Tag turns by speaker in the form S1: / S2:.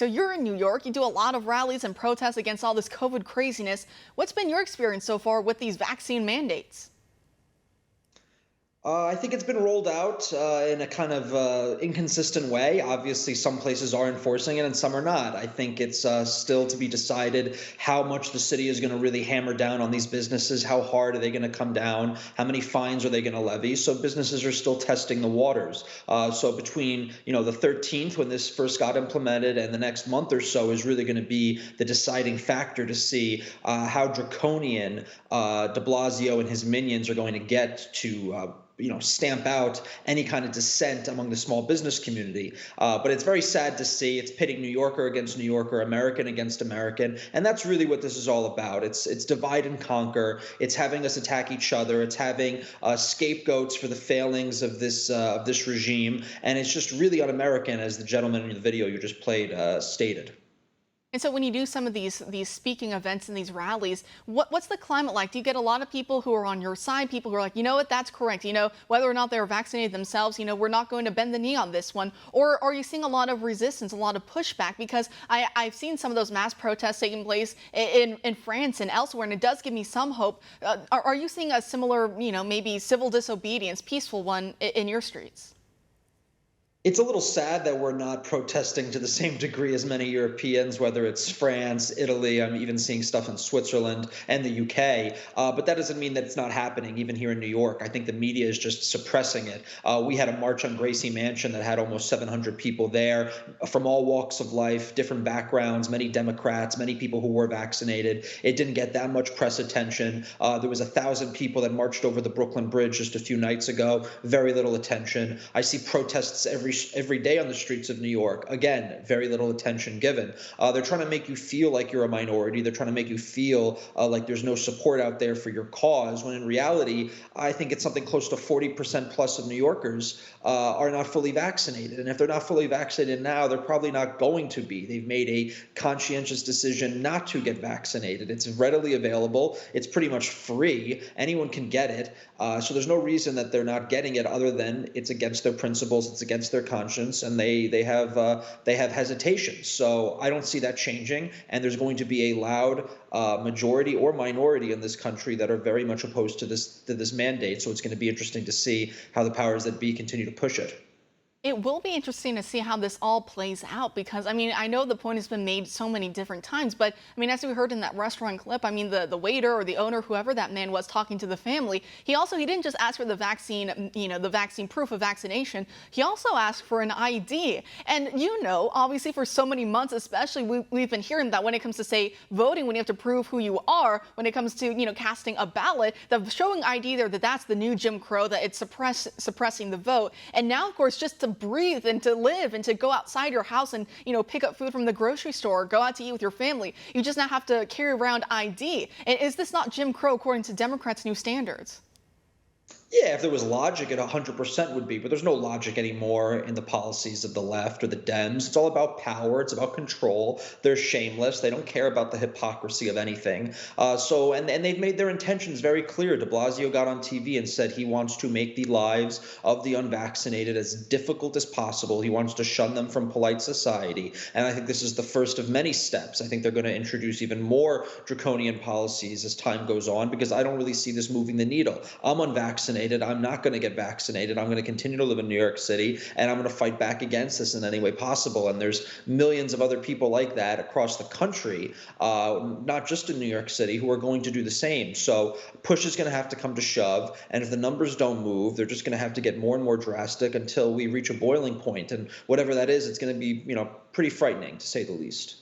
S1: So you're in New York. You do a lot of rallies and protests against all this COVID craziness. What's been your experience so far with these vaccine mandates?
S2: I think it's been rolled out in a kind of inconsistent way. Obviously, some places are enforcing it and some are not. I think it's still to be decided how much the city is going to really hammer down on these businesses. How hard are they going to come down? How many fines are they going to levy? So businesses are still testing the waters. So between the 13th, when this first got implemented, and the next month or so is really going to be the deciding factor to see how draconian De Blasio and his minions are going to get to stamp out any kind of dissent among the small business community. But it's very sad to see it's pitting New Yorker against New Yorker, American against American, and that's really what this is all about. It's divide and conquer. It's having us attack each other. It's having scapegoats for the failings of this regime, and it's just really un-American, as the gentleman in the video you just played stated.
S1: And so when you do some of these speaking events and these rallies, what's the climate like? Do you get a lot of people who are on your side, people who are like, you know what, that's correct, whether or not they're vaccinated themselves, we're not going to bend the knee on this one? Or are you seeing a lot of resistance, a lot of pushback? Because I've seen some of those mass protests taking place in France and elsewhere, and it does give me some hope. Are you seeing a similar, maybe civil disobedience, peaceful one in your streets?
S2: It's a little sad that we're not protesting to the same degree as many Europeans, whether it's France, Italy. I'm even seeing stuff in Switzerland and the UK. But that doesn't mean that it's not happening, even here in New York. I think the media is just suppressing it. We had a march on Gracie Mansion that had almost 700 people there from all walks of life, different backgrounds, many Democrats, many people who were vaccinated. It didn't get that much press attention. There was 1,000 people that marched over the Brooklyn Bridge just a few nights ago. Very little attention. I see protests every day on the streets of New York. Again, very little attention given. They're trying to make you feel like you're a minority. They're trying to make you feel like there's no support out there for your cause, when in reality, I think it's something close to 40% plus of New Yorkers are not fully vaccinated. And if they're not fully vaccinated now, they're probably not going to be. They've made a conscientious decision not to get vaccinated. It's readily available. It's pretty much free. Anyone can get it. So there's no reason that they're not getting it, other than it's against their principles, it's against their conscience, and they have hesitation. So I don't see that changing, and there's going to be a loud majority or minority in this country that are very much opposed to this mandate. So it's going to be interesting to see how the powers that be continue to push it.
S1: It will be interesting to see how this all plays out, because I know the point has been made so many different times, but as we heard in that restaurant clip, the waiter or the owner, whoever that man was talking to the family, he didn't just ask for the vaccine, the vaccine proof of vaccination. He also asked for an ID. And obviously for so many months, especially, we've been hearing that when it comes to, say, voting, when you have to prove who you are, when it comes to, casting a ballot, the showing ID there, that's the new Jim Crow, that it's suppressing the vote. And now, of course, just to breathe and to live and to go outside your house and pick up food from the grocery store, go out to eat with your family, you just now have to carry around ID. And is this not Jim Crow according to Democrats' new standards?
S2: Yeah, if there was logic, it 100% would be, but there's no logic anymore in the policies of the left or the Dems. It's all about power. It's about control. They're shameless. They don't care about the hypocrisy of anything. And they've made their intentions very clear. De Blasio got on TV and said he wants to make the lives of the unvaccinated as difficult as possible. He wants to shun them from polite society. And I think this is the first of many steps. I think they're going to introduce even more draconian policies as time goes on, because I don't really see this moving the needle. I'm unvaccinated. I'm not going to get vaccinated. I'm going to continue to live in New York City, and I'm going to fight back against this in any way possible. And there's millions of other people like that across the country, not just in New York City, who are going to do the same. So push is going to have to come to shove. And if the numbers don't move, they're just going to have to get more and more drastic until we reach a boiling point. And whatever that is, it's going to be, pretty frightening, to say the least.